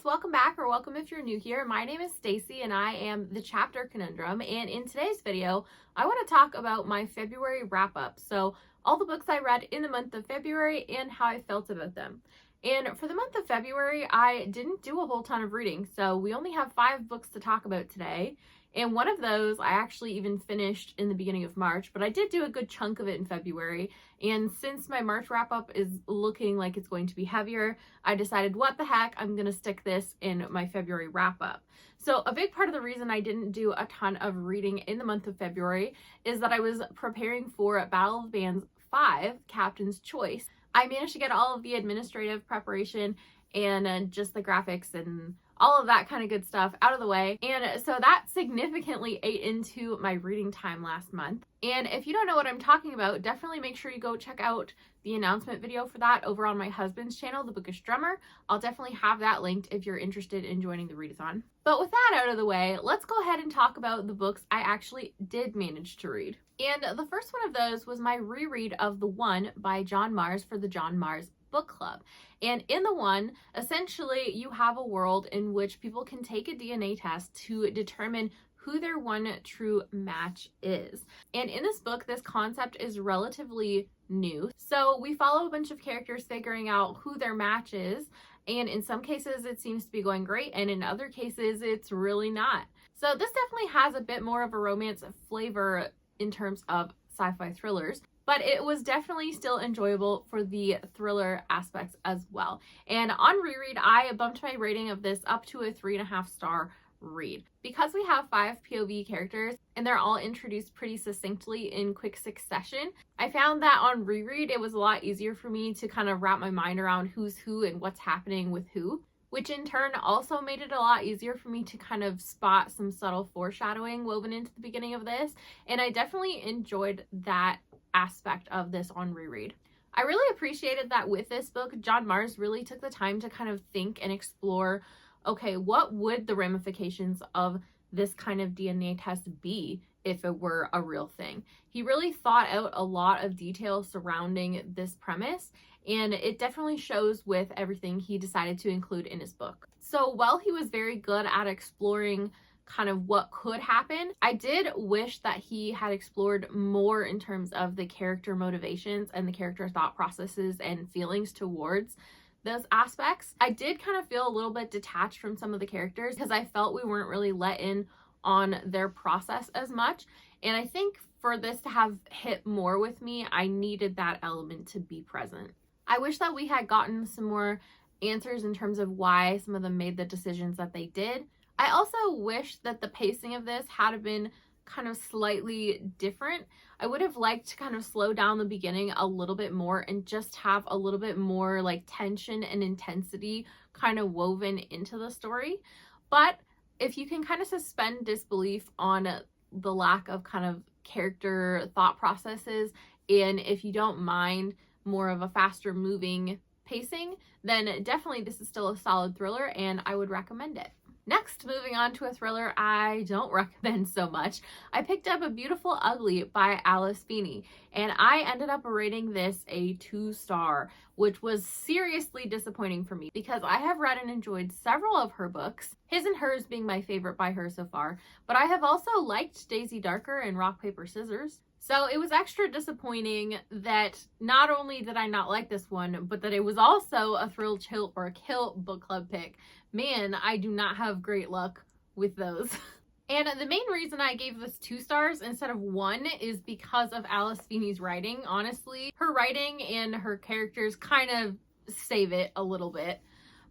welcome back, or welcome if you're new here. My name is Stacy and I am the Chapter Conundrum, and in today's video I want to talk about my February wrap-up. So all the books I read in the month of February and how I felt about them. And for the month of February, I didn't do a whole ton of reading, so we only have 5 books to talk about today. And one of those I actually even finished in the beginning of March, but I did do a good chunk of it in February. And since my March wrap-up is looking like it's going to be heavier, I decided, what the heck, I'm going to stick this in my February wrap-up. So a big part of the reason I didn't do a ton of reading in the month of February is that I was preparing for Battle of the Bands 5, Captain's Choice. I managed to get all of the administrative preparation and just the graphics and all of that kind of good stuff out of the way. And so that significantly ate into my reading time last month. And if you don't know what I'm talking about, definitely make sure you go check out the announcement video for that over on my husband's channel, The Bookish Drummer. I'll definitely have that linked if you're interested in joining the readathon. But with that out of the way, let's go ahead and talk about the books I actually did manage to read. And the first one of those was my reread of The One by John Marrs for the John Marrs Book Club. And in The One, essentially you have a world in which people can take a DNA test to determine who their one true match is. And in this book, this concept is relatively new. So we follow a bunch of characters figuring out who their match is. And in some cases it seems to be going great, and in other cases it's really not. So this definitely has a bit more of a romance flavor in terms of sci-fi thrillers, but it was definitely still enjoyable for the thriller aspects as well. And on reread, I bumped my rating of this up to a 3.5 star read. Because we have 5 POV characters and they're all introduced pretty succinctly in quick succession, I found that on reread it was a lot easier for me to kind of wrap my mind around who's who and what's happening with who, which in turn also made it a lot easier for me to kind of spot some subtle foreshadowing woven into the beginning of this. And I definitely enjoyed that aspect of this on reread. I really appreciated that with this book, John Marrs really took the time to kind of think and explore, okay, what would the ramifications of this kind of DNA test be if it were a real thing? He really thought out a lot of details surrounding this premise, and it definitely shows with everything he decided to include in his book. So while he was very good at exploring kind of what could happen, I did wish that he had explored more in terms of the character motivations and the character thought processes and feelings towards those aspects. I did kind of feel a little bit detached from some of the characters because I felt we weren't really let in on their process as much. And I think for this to have hit more with me, I needed that element to be present. I wish that we had gotten some more answers in terms of why some of them made the decisions that they did. I also wish that the pacing of this had been kind of slightly different. I would have liked to kind of slow down the beginning a little bit more and just have a little bit more like tension and intensity kind of woven into the story. But if you can kind of suspend disbelief on the lack of kind of character thought processes, and if you don't mind more of a faster moving pacing, then definitely this is still a solid thriller and I would recommend it. Next, moving on to a thriller I don't recommend so much, I picked up A Beautiful Ugly by Alice Feeney, and I ended up rating this a 2-star, which was seriously disappointing for me because I have read and enjoyed several of her books, His and Hers being my favorite by her so far, but I have also liked Daisy Darker and Rock, Paper, Scissors. So it was extra disappointing that not only did I not like this one, but that it was also a thrill, chill, or kill book club pick. Man, I do not have great luck with those. And the main reason I gave this 2 stars instead of 1 is because of Alice Feeney's writing. Honestly, her writing and her characters kind of save it a little bit.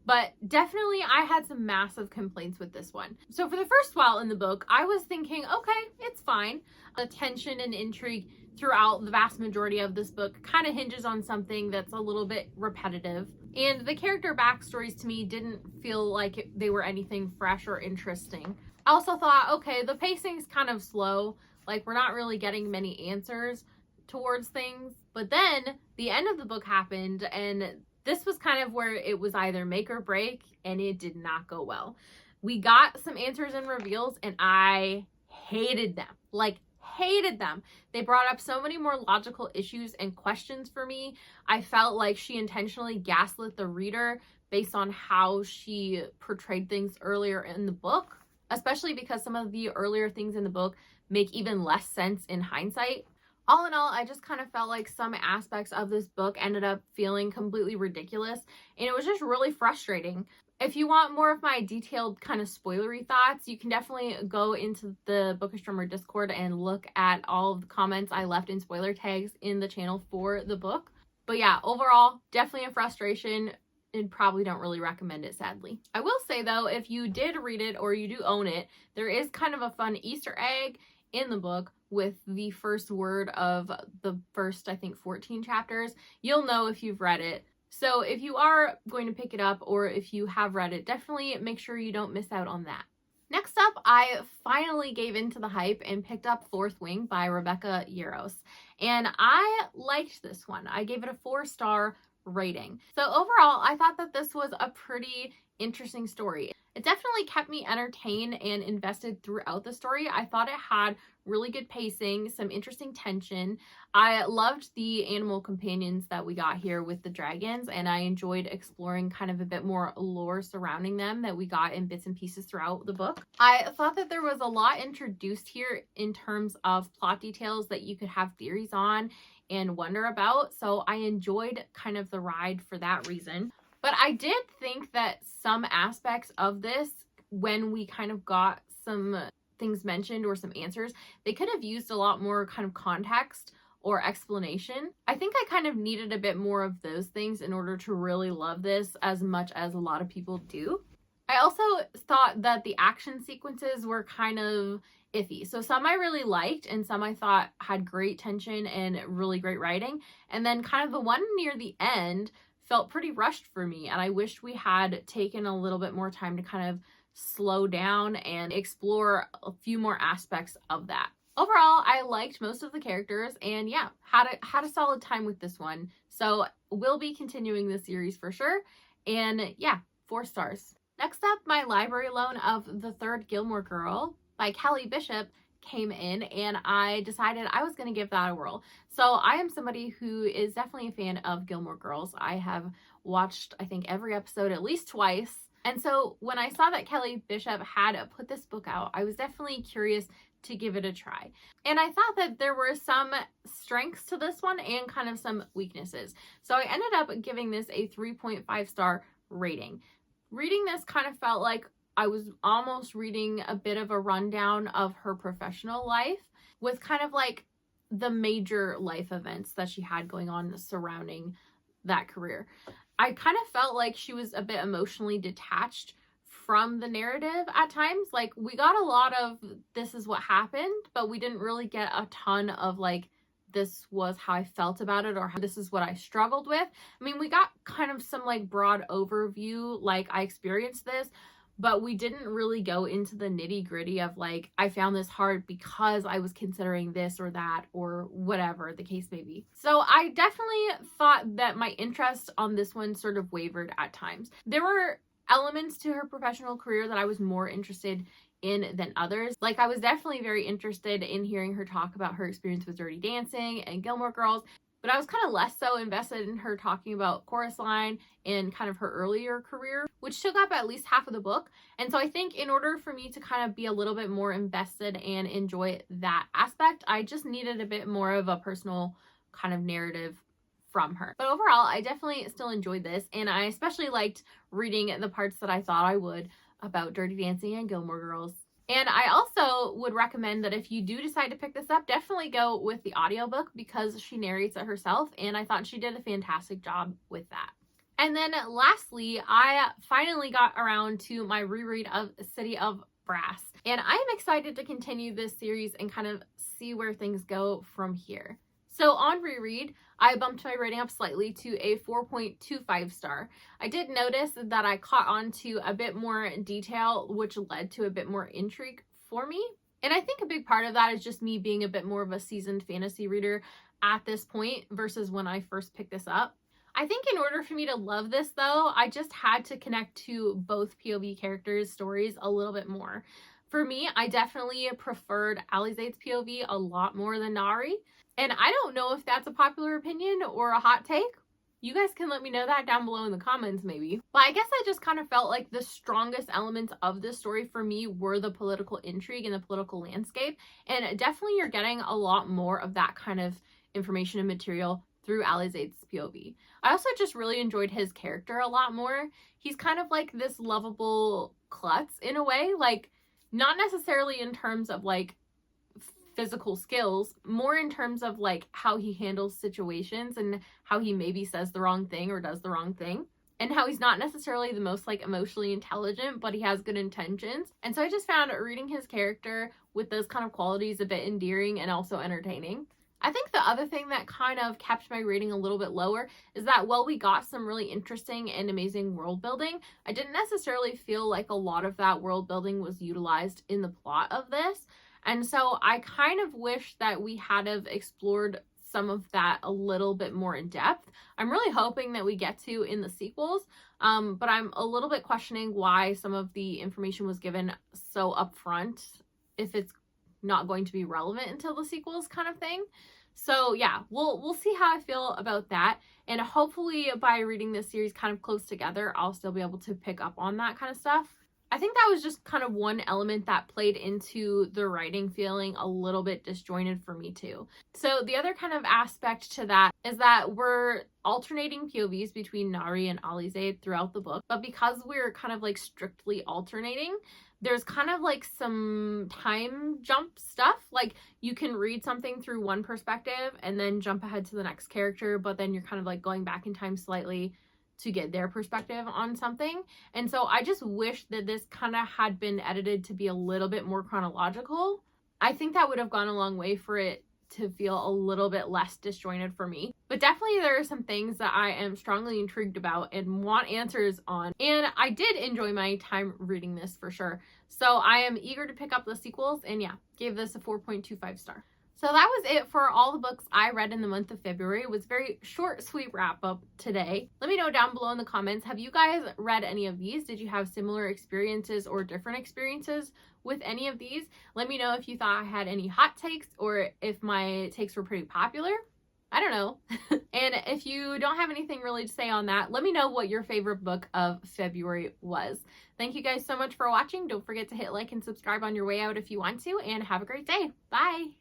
But definitely I had some massive complaints with this one. So for the first while in the book, I was thinking, okay, it's fine. The tension and intrigue throughout the vast majority of this book kind of hinges on something that's a little bit repetitive. And the character backstories to me didn't feel like they were anything fresh or interesting. I also thought, okay, the pacing's kind of slow. Like, we're not really getting many answers towards things. But then the end of the book happened, and this was kind of where it was either make or break, and it did not go well. We got some answers and reveals, and I hated them. Like, hated them. They brought up so many more logical issues and questions for me. I felt like she intentionally gaslit the reader based on how she portrayed things earlier in the book, especially because some of the earlier things in the book make even less sense in hindsight. All in all, I just kind of felt like some aspects of this book ended up feeling completely ridiculous, and it was just really frustrating. If you want more of my detailed kind of spoilery thoughts, you can definitely go into the Book Astronomer Discord and look at all of the comments I left in spoiler tags in the channel for the book. But yeah, overall, definitely a frustration, and probably don't really recommend it, sadly. I will say though, if you did read it or you do own it, there is kind of a fun Easter egg in the book with the first word of the first, I think, 14 chapters. You'll know if you've read it. So if you are going to pick it up, or if you have read it, definitely make sure you don't miss out on that. Next up, I finally gave into the hype and picked up Fourth Wing by Rebecca Yarros. And I liked this one. I gave it a 4-star rating. So overall, I thought that this was a pretty interesting story. It definitely kept me entertained and invested throughout the story. I thought it had really good pacing, some interesting tension. I loved the animal companions that we got here with the dragons, and I enjoyed exploring kind of a bit more lore surrounding them that we got in bits and pieces throughout the book. I thought that there was a lot introduced here in terms of plot details that you could have theories on and wonder about, so I enjoyed kind of the ride for that reason. But I did think that some aspects of this, when we kind of got some things mentioned or some answers, they could have used a lot more kind of context or explanation. I think I kind of needed a bit more of those things in order to really love this as much as a lot of people do. I also thought that the action sequences were kind of iffy. So some I really liked and some I thought had great tension and really great writing. And then kind of the one near the end felt pretty rushed for me, and I wished we had taken a little bit more time to kind of slow down and explore a few more aspects of that. Overall, I liked most of the characters, and yeah, had a solid time with this one. So we'll be continuing this series for sure. And yeah, 4 stars. Next up, my library loan of The Third Gilmore Girl by Kelly Bishop came in, and I decided I was going to give that a whirl. So I am somebody who is definitely a fan of Gilmore Girls. I have watched, I think, every episode at least twice. And so when I saw that Kelly Bishop had put this book out, I was definitely curious to give it a try. And I thought that there were some strengths to this one and kind of some weaknesses. So I ended up giving this a 3.5-star rating. Reading this kind of felt like I was almost reading a bit of a rundown of her professional life with kind of like the major life events that she had going on surrounding that career. I kind of felt like she was a bit emotionally detached from the narrative at times. Like, we got a lot of this is what happened, but we didn't really get a ton of like, this was how I felt about it, or this is what I struggled with. I mean, we got kind of some like broad overview, like I experienced this, but we didn't really go into the nitty gritty of like, I found this hard because I was considering this or that, or whatever the case may be. So I definitely thought that my interest on this one sort of wavered at times. There were elements to her professional career that I was more interested in than others. Like, I was definitely very interested in hearing her talk about her experience with Dirty Dancing and Gilmore Girls, but I was kind of less so invested in her talking about Chorus Line and kind of her earlier career, which took up at least half of the book. And so I think in order for me to kind of be a little bit more invested and enjoy that aspect, I just needed a bit more of a personal kind of narrative from her. But overall, I definitely still enjoyed this, and I especially liked reading the parts that I thought I would about Dirty Dancing and Gilmore Girls. And I also would recommend that if you do decide to pick this up, definitely go with the audiobook because she narrates it herself, and I thought she did a fantastic job with that. And then lastly, I finally got around to my reread of City of Brass, and I am excited to continue this series and kind of see where things go from here. So on reread, I bumped my rating up slightly to a 4.25 star. I did notice that I caught on to a bit more detail, which led to a bit more intrigue for me. And I think a big part of that is just me being a bit more of a seasoned fantasy reader at this point versus when I first picked this up. I think in order for me to love this though, I just had to connect to both POV characters' stories a little bit more. For me, I definitely preferred Alizade's POV a lot more than Nari. And I don't know if that's a popular opinion or a hot take. You guys can let me know that down below in the comments maybe. But I guess I just kind of felt like the strongest elements of this story for me were the political intrigue and the political landscape. And definitely you're getting a lot more of that kind of information and material through Alizade's POV. I also just really enjoyed his character a lot more. He's kind of like this lovable klutz in a way, like not necessarily in terms of like physical skills, more in terms of like how he handles situations and how he maybe says the wrong thing or does the wrong thing, and how he's not necessarily the most like emotionally intelligent, but he has good intentions. And so I just found reading his character with those kind of qualities a bit endearing and also entertaining. I think the other thing that kind of kept my rating a little bit lower is that while we got some really interesting and amazing world building, I didn't necessarily feel like a lot of that world building was utilized in the plot of this. And so I kind of wish that we had have explored some of that a little bit more in depth. I'm really hoping that we get to in the sequels, but I'm a little bit questioning why some of the information was given so upfront if it's not going to be relevant until the sequels kind of thing. So yeah, we'll see how I feel about that. And hopefully by reading this series kind of close together, I'll still be able to pick up on that kind of stuff. I think that was just kind of one element that played into the writing feeling a little bit disjointed for me too. So the other kind of aspect to that is that we're alternating POVs between Nari and Alizade throughout the book, but because we're kind of like strictly alternating, there's kind of like some time jump stuff. Like you can read something through one perspective and then jump ahead to the next character, but then you're kind of like going back in time slightly to get their perspective on something. And so I just wish that this kind of had been edited to be a little bit more chronological. I think that would have gone a long way for it to feel a little bit less disjointed for me. But definitely there are some things that I am strongly intrigued about and want answers on. And I did enjoy my time reading this for sure. So I am eager to pick up the sequels, and yeah, gave this a 4.25 star. So that was it for all the books I read in the month of February. It was a very short, sweet wrap up today. Let me know down below in the comments, have you guys read any of these? Did you have similar experiences or different experiences with any of these? Let me know if you thought I had any hot takes or if my takes were pretty popular. I don't know. And if you don't have anything really to say on that, let me know what your favorite book of February was. Thank you guys so much for watching. Don't forget to hit like and subscribe on your way out if you want to, and have a great day. Bye!